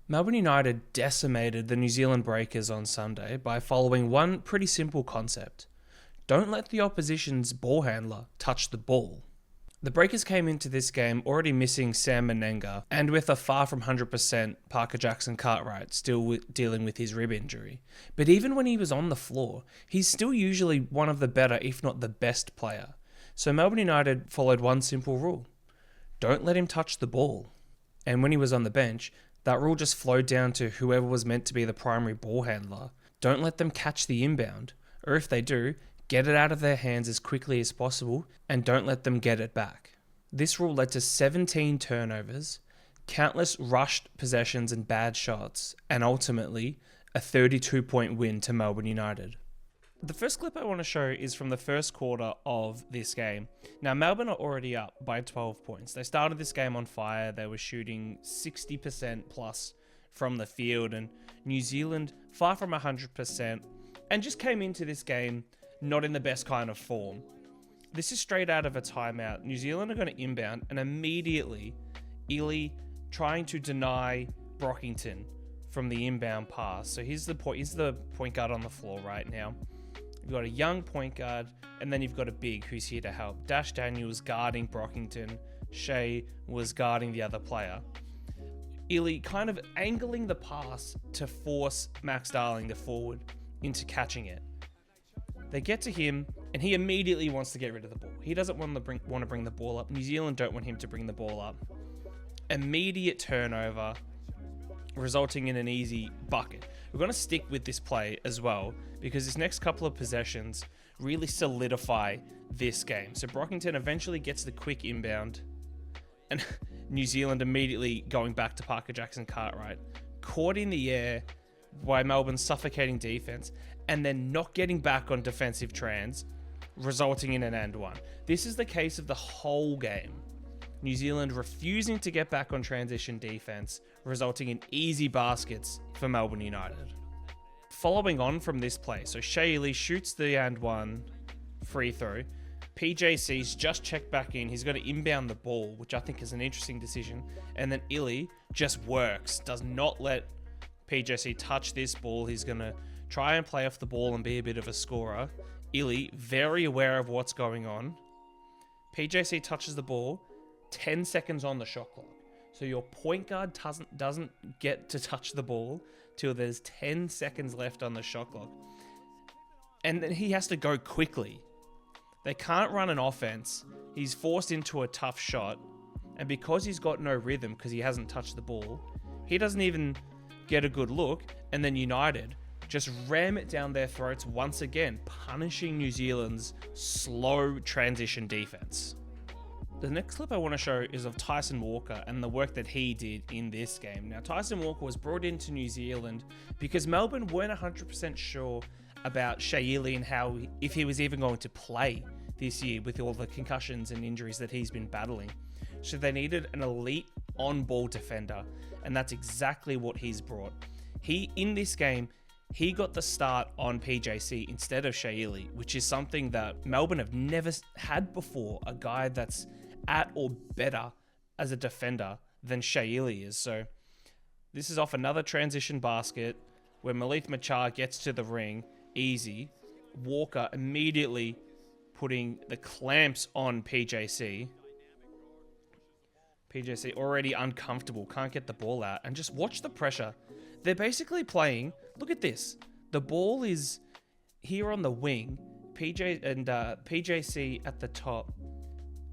Melbourne United decimated the New Zealand Breakers on Sunday by following one pretty simple concept. Don't let the opposition's ball handler touch the ball. The Breakers came into this game already missing Sam Menenga and with a far from 100% Parker Jackson Cartwright still dealing with his rib injury. But even when he was on the floor, he's still usually one of the better, if not the best player. So Melbourne United followed one simple rule. Don't let him touch the ball. And when he was on the bench, that rule just flowed down to whoever was meant to be the primary ball handler. Don't let them catch the inbound. Or if they do, get it out of their hands as quickly as possible and don't let them get it back. This rule led to 17 turnovers, countless rushed possessions and bad shots, and ultimately a 32-point win to Melbourne United. The first clip I want to show is from the first quarter of this game. Now, Melbourne are already up by 12 points. They started this game on fire. They were shooting 60% plus from the field, and New Zealand far from 100%, and just came into this game not in the best kind of form. This is straight out of a timeout. New Zealand are going to inbound, and immediately Ely trying to deny Brockington from the inbound pass. So here's the point guard on the floor right now. You've got a young point guard, and then you've got a big who's here to help. Dash Daniels guarding Brockington. Shea was guarding the other player. Ely kind of angling the pass to force Max Darling, the forward, into catching it. They get to him, and he immediately wants to get rid of the ball. He doesn't want to bring the ball up. New Zealand don't want him to bring the ball up. Immediate turnover, resulting in an easy bucket. We're going to stick with this play as well, because this next couple of possessions really solidify this game. So Brockington eventually gets the quick inbound, and New Zealand immediately going back to Parker Jackson Cartwright, caught in the air by Melbourne's suffocating defense, and then not getting back on defensive trans, resulting in an and one. This is the case of the whole game. New Zealand refusing to get back on transition defense, resulting in easy baskets for Melbourne United. Following on from this play, so Shea Ely shoots the and one free throw. PJC's just checked back in. He's got to inbound the ball, which I think is an interesting decision. And then Ely just works, does not let PJC touch this ball. He's going to try and play off the ball and be a bit of a scorer. Ely, very aware of what's going on. PJC touches the ball, 10 seconds on the shot clock. So your point guard doesn't get to touch the ball till there's 10 seconds left on the shot clock. And then he has to go quickly. They can't run an offense. He's forced into a tough shot. And because he's got no rhythm because he hasn't touched the ball, he doesn't even get a good look. And then United just ram it down their throats once again, punishing New Zealand's slow transition defense. The next clip I want to show is of Tyson Walker and the work that he did in this game. Now, Tyson Walker was brought into New Zealand because Melbourne weren't 100% sure about Shea Ely and if he was even going to play this year with all the concussions and injuries that he's been battling. So they needed an elite on-ball defender, and that's exactly what he's brought. In this game, he got the start on PJC instead of Shea Ely, which is something that Melbourne have never had before, a guy that's at or better as a defender than Shea Ely is. So this is off another transition basket where Malik Machar gets to the ring, easy. Walker immediately putting the clamps on PJC. PJC already uncomfortable, can't get the ball out, and just watch the pressure. They're basically playing, look at this. The ball is here on the wing, PJC at the top,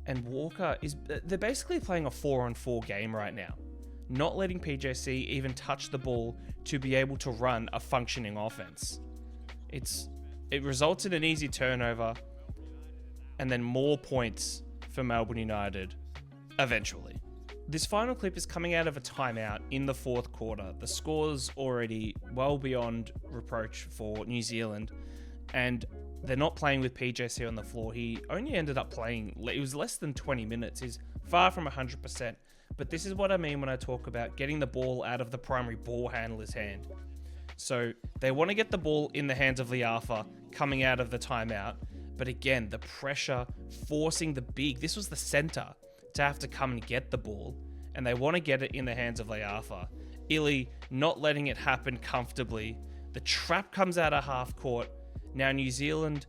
and Walker they're basically playing a 4-on-4 game right now. Not letting PJC even touch the ball to be able to run a functioning offense. It results in an easy turnover and then more points for Melbourne United eventually. This final clip is coming out of a timeout in the fourth quarter. The score's already well beyond reproach for New Zealand, and they're not playing with PJC on the floor. He only ended up playing, it was less than 20 minutes. He's far from 100%. But this is what I mean when I talk about getting the ball out of the primary ball handler's hand. So they want to get the ball in the hands of Liafa coming out of the timeout. But again, the pressure forcing the big, this was the center, to have to come and get the ball. And they want to get it in the hands of Liafa. Illy not letting it happen comfortably. The trap comes out of half court. Now New Zealand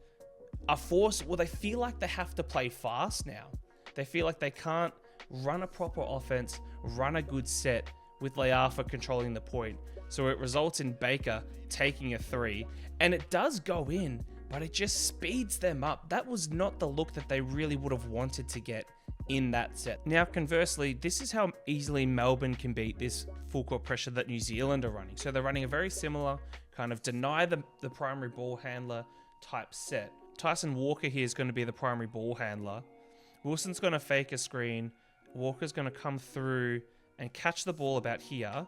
are forced, well, they feel like they have to play fast now. They feel like they can't run a proper offense, run a good set with Leafa controlling the point. So it results in Baker taking a three, and it does go in, but it just speeds them up. That was not the look that they really would have wanted to get in that set. Now, conversely, this is how easily Melbourne can beat this full court pressure that New Zealand are running. So they're running a very similar kind of deny the primary ball handler type set. Tyson Walker here is going to be the primary ball handler. Wilson's going to fake a screen. Walker's going to come through and catch the ball about here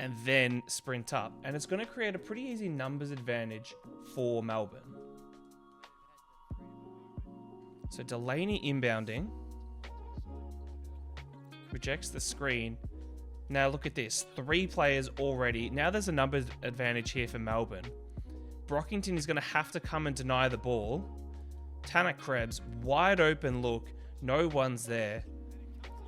and then sprint up. And it's going to create a pretty easy numbers advantage for Melbourne. So Delaney inbounding. Rejects the screen. Now look at this. 3 players already. Now there's a numbers advantage here for Melbourne. Brockington is going to have to come and deny the ball. Tanner Krebs, wide open look. No one's there.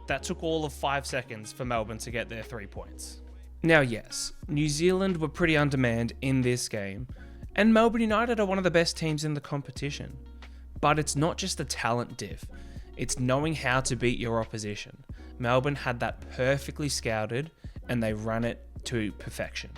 That took all of 5 seconds for Melbourne to get their 3 points. Now, yes, New Zealand were pretty undermanned in this game, and Melbourne United are one of the best teams in the competition. But it's not just a talent diff, it's knowing how to beat your opposition. Melbourne had that perfectly scouted, and they ran it to perfection.